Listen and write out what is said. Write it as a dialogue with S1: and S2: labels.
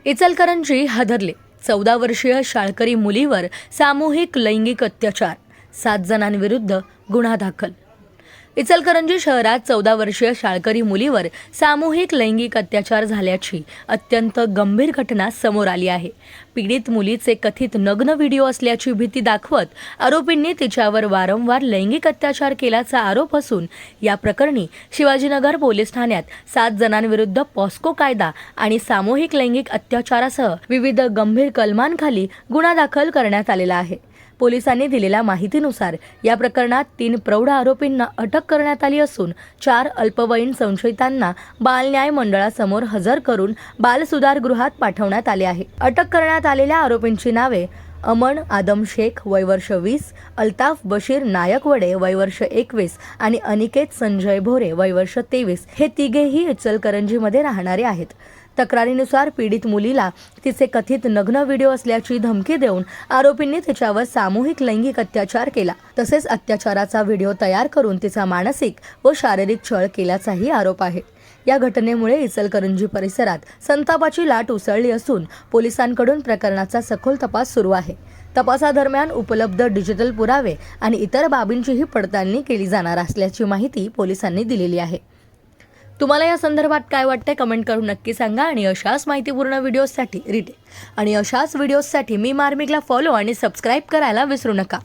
S1: इचलकरंजी हादरले. 14 वर्षीय शाळकरी मुलीवर सामूहिक लैंगिक अत्याचार, 7 जणांविरुद्ध गुन्हा दाखल. इचलकरंजी शहरात 14 वर्षीय शाळकरी मुलीवर सामूहिक लैंगिक अत्याचार झाल्याची अत्यंत गंभीर घटना समोर आली आहे. पीडित मुलीचे कथित नग्न व्हिडिओ असल्याची भीती दाखवत आरोपींनी तिच्यावर वारंवार लैंगिक अत्याचार केल्याचा आरोप असून या प्रकरणी शिवाजीनगर पोलीस ठाण्यात 7 जणांविरुद्ध पॉस्को कायदा आणि सामूहिक लैंगिक अत्याचारासह विविध गंभीर कलमांखाली गुन्हा दाखल करण्यात आलेला आहे. पोलिसांनी दिलेल्या माहितीनुसार या प्रकरणात 3 प्रौढ आरोपींना अटक करण्यात आली असून 4 अल्पवयीन संशयितांना बाल न्याय मंडळासमोर हजर करून बाल सुधारगृहात पाठवण्यात आले आहे. अटक करण्यात आलेल्या आरोपींची नावे अमन आदम शेख वय वर्ष 20, अल्ताफ बशीर नायकवडे वय वर्ष 21 आणि अनिकेत संजय भोरे वय वर्ष 23 हे तिघेही इचलकरंजीमध्ये राहणारे आहेत. तक्रारीनुसार पीडित मुलीला तिचे कथित नग्न व्हिडिओ असल्याची धमकी देऊन आरोपींनी तिच्यावर सामूहिक लैंगिक अत्याचार केला. तसेच अत्याचाराचा व्हिडिओ तयार करून तिचा मानसिक व शारीरिक छळ केल्याचाही आरोप आहे. या घटनेमुळे इचलकरंजी परिसरात संतापाची लाट उसळली असून पोलिसांकडून प्रकरणाचा सखोल तपास सुरू आहे. तपासादरम्यान उपलब्ध डिजिटल पुरावे आणि इतर बाबींचीही पडताळणी केली जाणार असल्याची माहिती पोलिसांनी दिलेली आहे. तुम्हाला या संदर्भात काय वाटते कमेंट करून नक्की सांगा आणि अशाच माहितीपूर्ण व्हिडिओसाठी मी मार्मिकला फॉलो आणि सबस्क्राईब करायला विसरू नका.